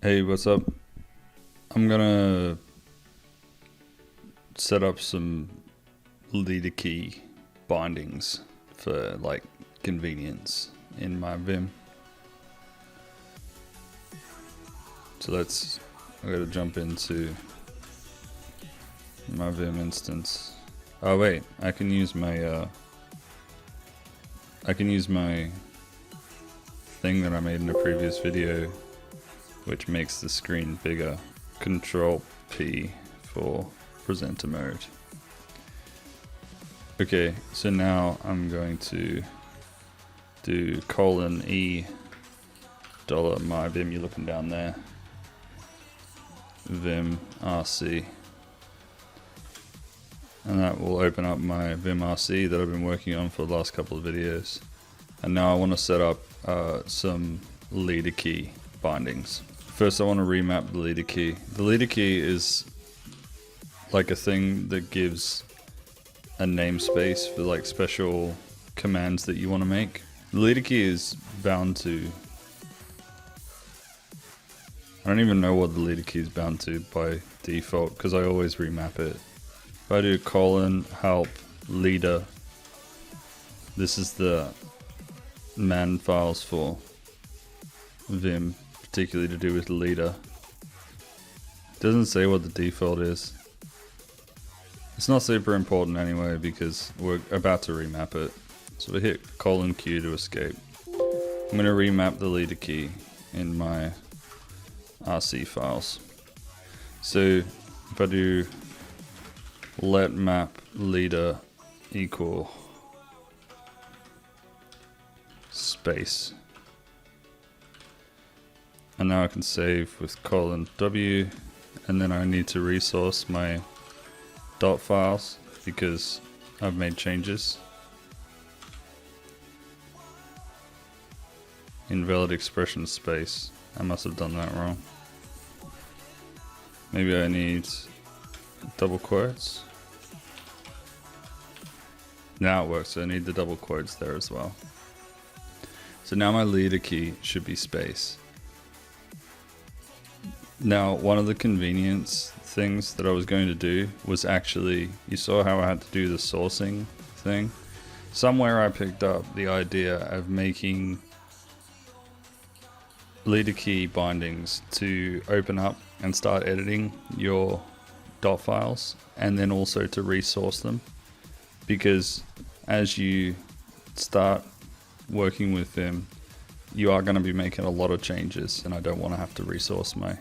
Hey, what's up? I'm gonna set up some leader key bindings for like convenience in my Vim. So I gotta jump into my Vim instance. Oh wait, I can use my thing that I made in a previous video, which makes the screen bigger. Control P for presenter mode. Okay, so now I'm going to do $E $my Vim, you're looking down there, Vim RC, and that will open up my Vim RC that I've been working on for the last couple of videos. And now I want to set up some leader key bindings. First I want to remap the leader key. The leader key is like a thing that gives a namespace for like special commands that you want to make. The leader key is bound to, I don't even know what the leader key is bound to by default because I always remap it. If I do :help leader, this is the man files for Vim, particularly to do with leader. It doesn't say what the default is. It's not super important anyway because we're about to remap it. So we hit :Q to escape. I'm going to remap the leader key in my RC files. So if I do let map leader equal space, and now I can save with :W, and then I need to resource my dot files because I've made changes. Invalid expression space. I must have done that wrong. Maybe I need double quotes. Now it works, so I need the double quotes there as well. So now my leader key should be space. Now, one of the convenience things that I was going to do was actually, you saw how I had to do the sourcing thing? Somewhere I picked up the idea of making leader key bindings to open up and start editing your dot files, and then also to resource them, because as you start working with Vim, you are going to be making a lot of changes, and I don't want to have to resource my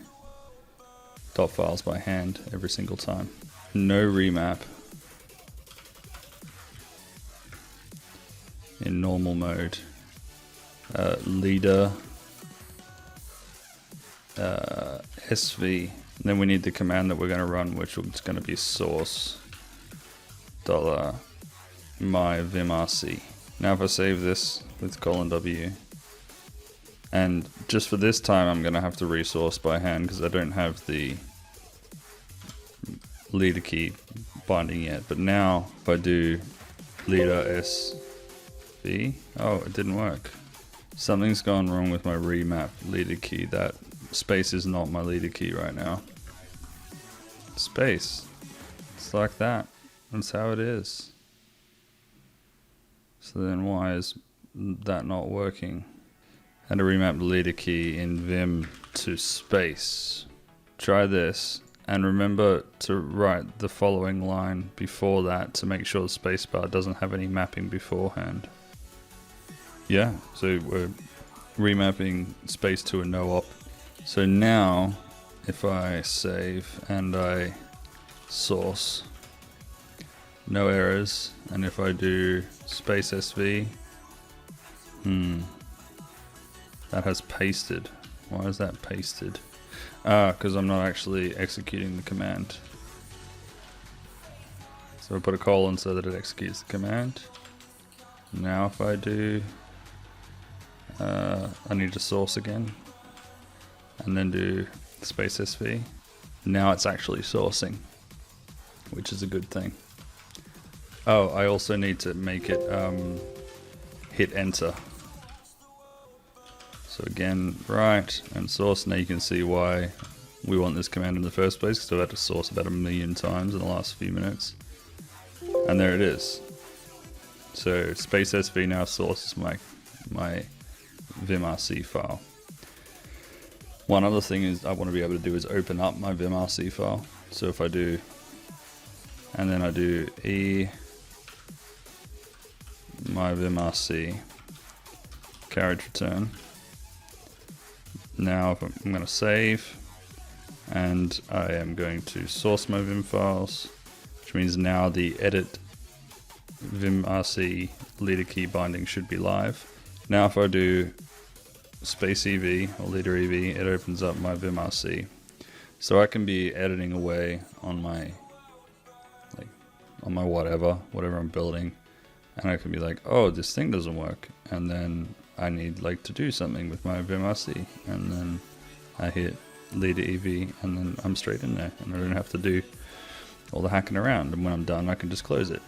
dot files by hand every single time. No remap in normal mode. Leader SV. And then we need the command that we're going to run, which is going to be source $my vimrc. Now if I save this with :W, and just for this time I'm going to have to resource by hand because I don't have the leader key binding yet. But now if I do leader SV, oh, it didn't work. Something's gone wrong with my remap leader key. That space is not my leader key right now. Space. It's like that. That's how it is. So then why is that not working? How to remap the leader key in Vim to space. Try this, and remember to write the following line before that to make sure the spacebar doesn't have any mapping beforehand. Yeah, so we're remapping space to a no-op. So now if I save and I source, no errors, and if I do space SV, that has pasted. Why is that pasted? Because I'm not actually executing the command. So I put a colon so that it executes the command. Now if I do, I need to source again, and then do space SV. Now it's actually sourcing, which is a good thing. Oh, I also need to make it hit enter. So again, write and source. Now you can see why we want this command in the first place, because I've had to source about 1,000,000 times in the last few minutes. And there it is. So space SV now sources my vimrc file. One other thing is I want to be able to do is open up my vimrc file. So if I do, and then I do e my vimrc carriage return. Now if I'm going to save, and I am going to source my vim files, which means now the edit vimrc leader key binding should be live. Now if I do space ev or leader ev, it opens up my vimrc. So I can be editing away on my whatever I'm building, and I can be like, oh, this thing doesn't work, and then I need to do something with my vimrc, and then I hit leader ev, and then I'm straight in there, and I don't have to do all the hacking around, and when I'm done I can just close it.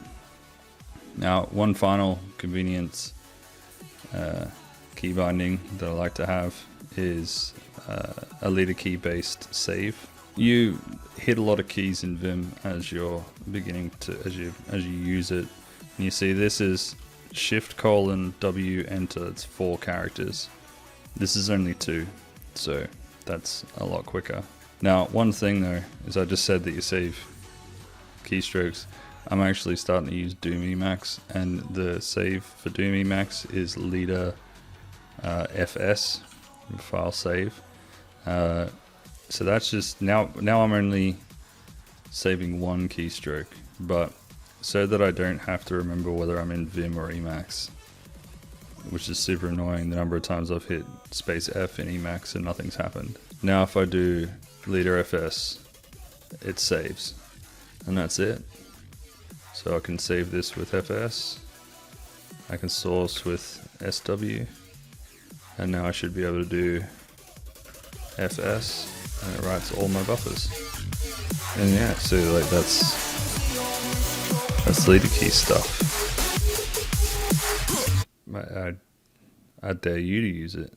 Now one final convenience key binding that I like to have is a leader key based save. You hit a lot of keys in Vim as you're beginning to, as you use it, and you see this is Shift:W enter. It's 4 characters. This is only 2, so that's a lot quicker. Now one thing though is I just said that you save keystrokes. I'm actually starting to use Doom Emacs, and the save for Doom Emacs is leader fs file save. So that's just now I'm only saving 1 keystroke, but so that I don't have to remember whether I'm in Vim or Emacs, which is super annoying. The number of times I've hit space F in Emacs and nothing's happened. Now if I do leader fs, it saves, and that's it. So I can save this with fs, I can source with sw, and now I should be able to do fs, and it writes all my buffers. And yeah, so that's leader key stuff. I dare you to use it.